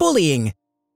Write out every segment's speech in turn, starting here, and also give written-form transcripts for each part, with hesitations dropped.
Bullying.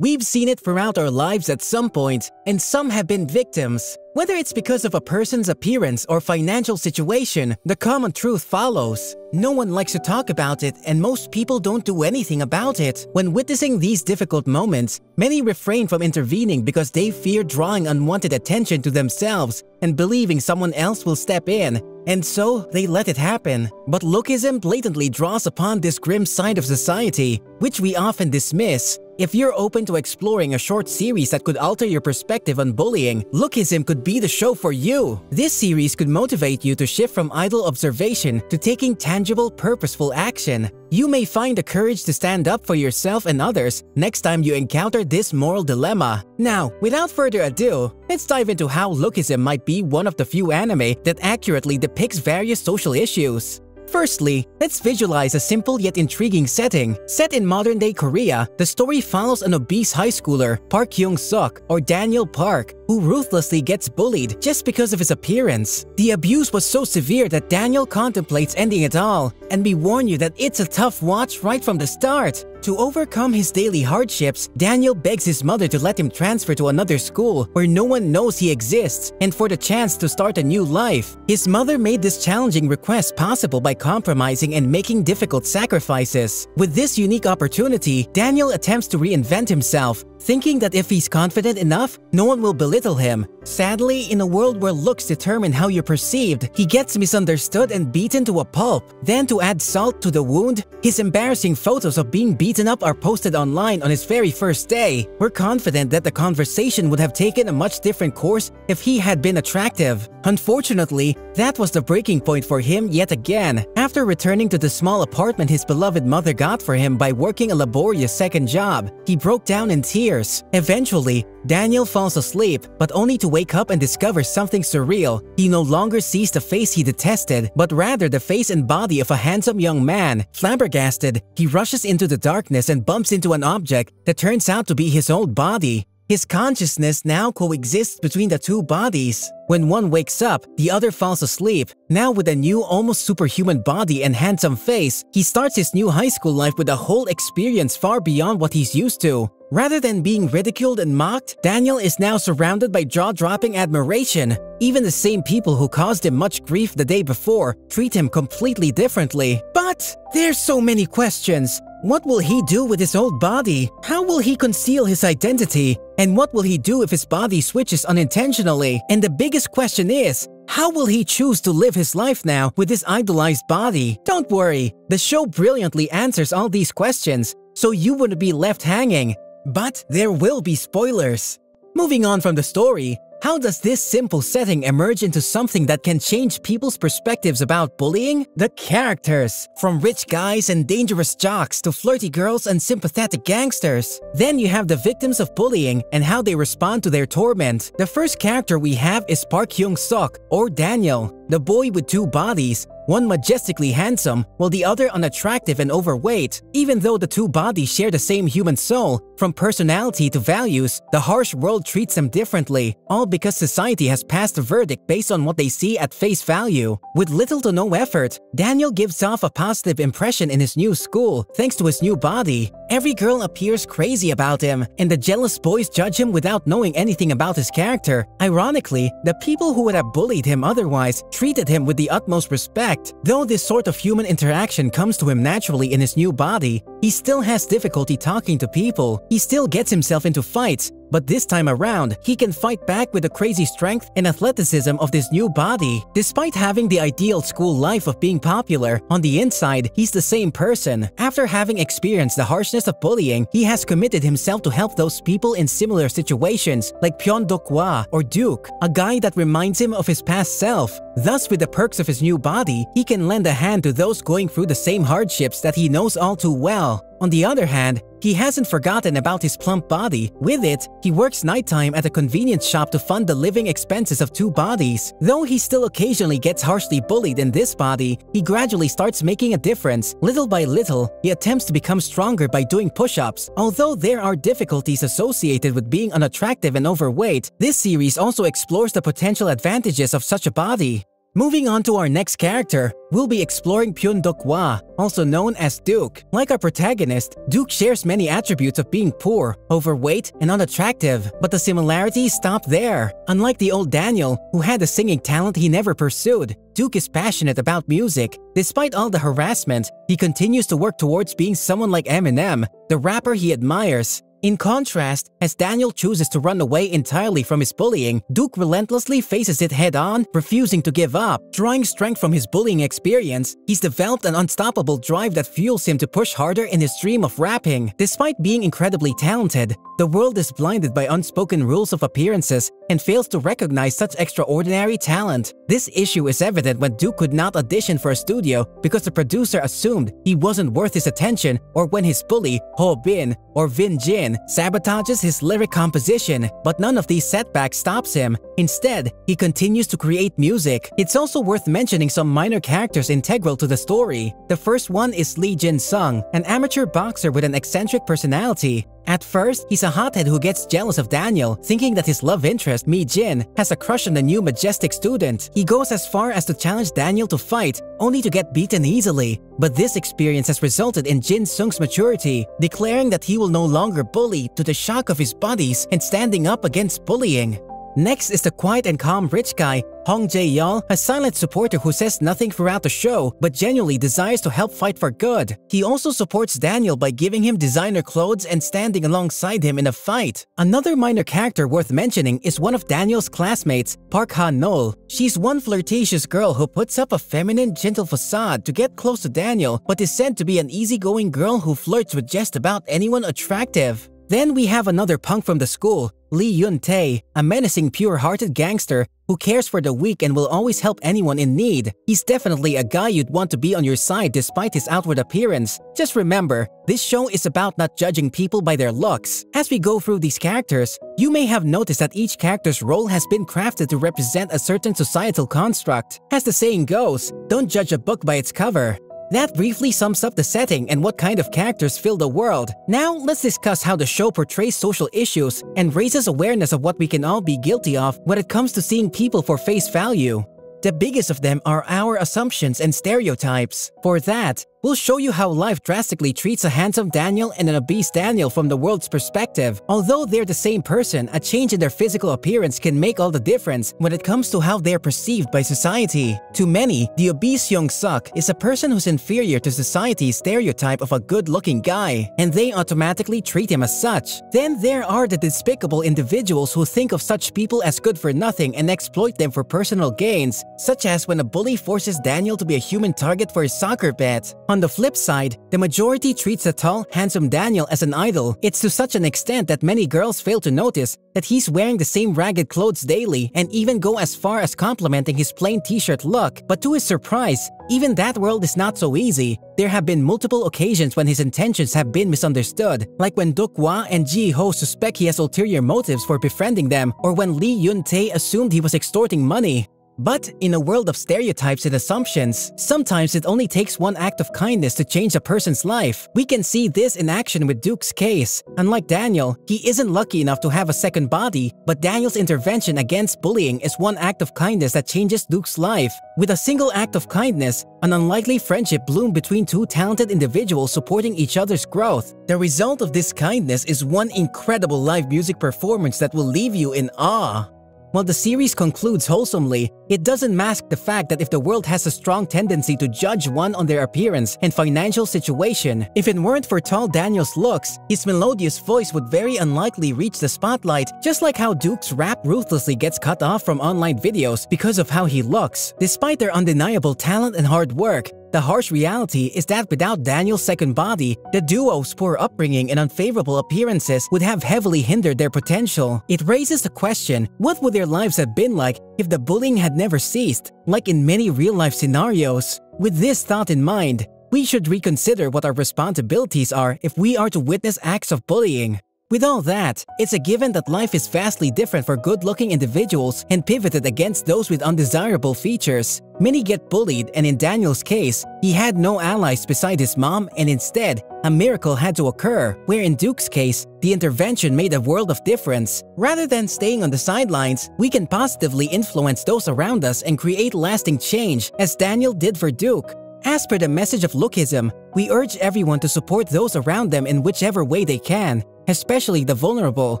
We've seen it throughout our lives at some point, and some have been victims. Whether it's because of a person's appearance or financial situation, the common truth follows. No one likes to talk about it, and most people don't do anything about it. When witnessing these difficult moments, many refrain from intervening because they fear drawing unwanted attention to themselves and believing someone else will step in, and so they let it happen. But Lookism blatantly draws upon this grim side of society, which we often dismiss. If you're open to exploring a short series that could alter your perspective on bullying, Lookism could be the show for you. This series could motivate you to shift from idle observation to taking tangible, purposeful action. You may find the courage to stand up for yourself and others next time you encounter this moral dilemma. Now, without further ado, let's dive into how Lookism might be one of the few anime that accurately depicts various social issues. Firstly, let's visualize a simple yet intriguing setting. Set in modern-day Korea, the story follows an obese high schooler, Park Hyung-suk, or Daniel Park, who ruthlessly gets bullied just because of his appearance. The abuse was so severe that Daniel contemplates ending it all, and we warn you that it's a tough watch right from the start. To overcome his daily hardships, Daniel begs his mother to let him transfer to another school where no one knows he exists and for the chance to start a new life. His mother made this challenging request possible by compromising and making difficult sacrifices. With this unique opportunity, Daniel attempts to reinvent himself, thinking that if he's confident enough, no one will belittle him. Sadly, in a world where looks determine how you're perceived, he gets misunderstood and beaten to a pulp. Then to add salt to the wound, his embarrassing photos of being beaten up are posted online on his very first day. We're confident that the conversation would have taken a much different course if he had been attractive. Unfortunately, that was the breaking point for him yet again. After returning to the small apartment his beloved mother got for him by working a laborious second job, he broke down in tears. Eventually, Daniel falls asleep, but only to wake up and discover something surreal. He no longer sees the face he detested, but rather the face and body of a handsome young man. Flabbergasted, he rushes into the darkness and bumps into an object that turns out to be his old body. His consciousness now coexists between the two bodies. When one wakes up, the other falls asleep. Now with a new, almost superhuman body and handsome face, he starts his new high school life with a whole experience far beyond what he's used to. Rather than being ridiculed and mocked, Daniel is now surrounded by jaw-dropping admiration. Even the same people who caused him much grief the day before treat him completely differently. But there's so many questions. What will he do with his old body? How will he conceal his identity? And what will he do if his body switches unintentionally? And the biggest question is, how will he choose to live his life now with his idolized body? Don't worry, the show brilliantly answers all these questions, so you wouldn't be left hanging. But there will be spoilers. Moving on from the story, how does this simple setting emerge into something that can change people's perspectives about bullying? The characters, from rich guys and dangerous jocks to flirty girls and sympathetic gangsters. Then you have the victims of bullying and how they respond to their torment. The first character we have is Park Hyung-suk, or Daniel, the boy with two bodies. One majestically handsome, while the other unattractive and overweight. Even though the two bodies share the same human soul, from personality to values, the harsh world treats them differently, all because society has passed a verdict based on what they see at face value. With little to no effort, Daniel gives off a positive impression in his new school thanks to his new body. Every girl appears crazy about him, and the jealous boys judge him without knowing anything about his character. Ironically, the people who would have bullied him otherwise treated him with the utmost respect. Though this sort of human interaction comes to him naturally in his new body, he still has difficulty talking to people. He still gets himself into fights, but this time around, he can fight back with the crazy strength and athleticism of this new body. Despite having the ideal school life of being popular, on the inside, he's the same person. After having experienced the harshness of bullying, he has committed himself to help those people in similar situations, like Pyeon Dok-hwa or Duke, a guy that reminds him of his past self. Thus, with the perks of his new body, he can lend a hand to those going through the same hardships that he knows all too well. On the other hand, he hasn't forgotten about his plump body. With it, he works nighttime at a convenience shop to fund the living expenses of two bodies. Though he still occasionally gets harshly bullied in this body, he gradually starts making a difference. Little by little, he attempts to become stronger by doing push-ups. Although there are difficulties associated with being unattractive and overweight, this series also explores the potential advantages of such a body. Moving on to our next character, we'll be exploring Pyun-dok-hwa, also known as Duke. Like our protagonist, Duke shares many attributes of being poor, overweight, and unattractive, but the similarities stop there. Unlike the old Daniel, who had a singing talent he never pursued, Duke is passionate about music. Despite all the harassment, he continues to work towards being someone like Eminem, the rapper he admires. In contrast, as Daniel chooses to run away entirely from his bullying, Duke relentlessly faces it head-on, refusing to give up. Drawing strength from his bullying experience, he's developed an unstoppable drive that fuels him to push harder in his dream of rapping. Despite being incredibly talented, the world is blinded by unspoken rules of appearances and fails to recognize such extraordinary talent. This issue is evident when Duke could not audition for a studio because the producer assumed he wasn't worth his attention, or when his bully, Ho Bin or Vin Jin, sabotages his lyric composition. But none of these setbacks stops him. Instead, he continues to create music. It's also worth mentioning some minor characters integral to the story. The first one is Lee Jin-sung, an amateur boxer with an eccentric personality. At first, he's a hothead who gets jealous of Daniel, thinking that his love interest, Mi-jin, has a crush on the new majestic student. He goes as far as to challenge Daniel to fight, only to get beaten easily. But this experience has resulted in Jin-sung's maturity, declaring that he will no longer bully, to the shock of his buddies, and standing up against bullying. Next is the quiet and calm rich guy, Hong Jae-yeol, a silent supporter who says nothing throughout the show but genuinely desires to help fight for good. He also supports Daniel by giving him designer clothes and standing alongside him in a fight. Another minor character worth mentioning is one of Daniel's classmates, Park Ha-nol. She's one flirtatious girl who puts up a feminine, gentle facade to get close to Daniel, but is said to be an easygoing girl who flirts with just about anyone attractive. Then we have another punk from the school, Lee Yun-tae, a menacing, pure-hearted gangster who cares for the weak and will always help anyone in need. He's definitely a guy you'd want to be on your side despite his outward appearance. Just remember, this show is about not judging people by their looks. As we go through these characters, you may have noticed that each character's role has been crafted to represent a certain societal construct. As the saying goes, don't judge a book by its cover. That briefly sums up the setting and what kind of characters fill the world. Now, let's discuss how the show portrays social issues and raises awareness of what we can all be guilty of when it comes to seeing people for face value. The biggest of them are our assumptions and stereotypes. For that, we'll show you how life drastically treats a handsome Daniel and an obese Daniel from the world's perspective. Although they're the same person, a change in their physical appearance can make all the difference when it comes to how they're perceived by society. To many, the obese Young-suk is a person who's inferior to society's stereotype of a good-looking guy, and they automatically treat him as such. Then there are the despicable individuals who think of such people as good for nothing and exploit them for personal gains, such as when a bully forces Daniel to be a human target for his soccer bet. On the flip side, the majority treats the tall, handsome Daniel as an idol. It's to such an extent that many girls fail to notice that he's wearing the same ragged clothes daily and even go as far as complimenting his plain t-shirt look. But to his surprise, even that world is not so easy. There have been multiple occasions when his intentions have been misunderstood, like when Dok-hwa and Ji-ho suspect he has ulterior motives for befriending them, or when Lee Yun-tae assumed he was extorting money. But in a world of stereotypes and assumptions, sometimes it only takes one act of kindness to change a person's life. We can see this in action with Duke's case. Unlike Daniel, he isn't lucky enough to have a second body, but Daniel's intervention against bullying is one act of kindness that changes Duke's life. With a single act of kindness, an unlikely friendship bloomed between two talented individuals supporting each other's growth. The result of this kindness is one incredible live music performance that will leave you in awe. While the series concludes wholesomely, it doesn't mask the fact that if the world has a strong tendency to judge one on their appearance and financial situation, if it weren't for tall Daniel's looks, his melodious voice would very unlikely reach the spotlight, just like how Duke's rap ruthlessly gets cut off from online videos because of how he looks. Despite their undeniable talent and hard work, the harsh reality is that without Daniel's second body, the duo's poor upbringing and unfavorable appearances would have heavily hindered their potential. It raises the question, what would their lives have been like if the bullying had never ceased, like in many real-life scenarios? With this thought in mind, we should reconsider what our responsibilities are if we are to witness acts of bullying. With all that, it's a given that life is vastly different for good-looking individuals and pivoted against those with undesirable features. Many get bullied, and in Daniel's case, he had no allies beside his mom, and instead, a miracle had to occur, where in Duke's case, the intervention made a world of difference. Rather than staying on the sidelines, we can positively influence those around us and create lasting change, as Daniel did for Duke. As per the message of Lookism, we urge everyone to support those around them in whichever way they can, especially the vulnerable,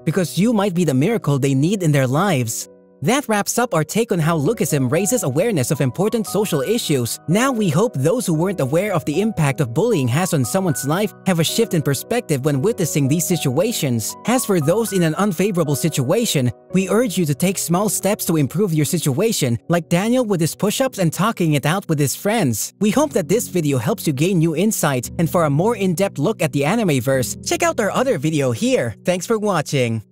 because you might be the miracle they need in their lives. That wraps up our take on how Lookism raises awareness of important social issues. Now we hope those who weren't aware of the impact of bullying has on someone's life have a shift in perspective when witnessing these situations. As for those in an unfavorable situation, we urge you to take small steps to improve your situation, like Daniel with his push-ups and talking it out with his friends. We hope that this video helps you gain new insight, and for a more in-depth look at the animeverse, check out our other video here. Thanks for watching.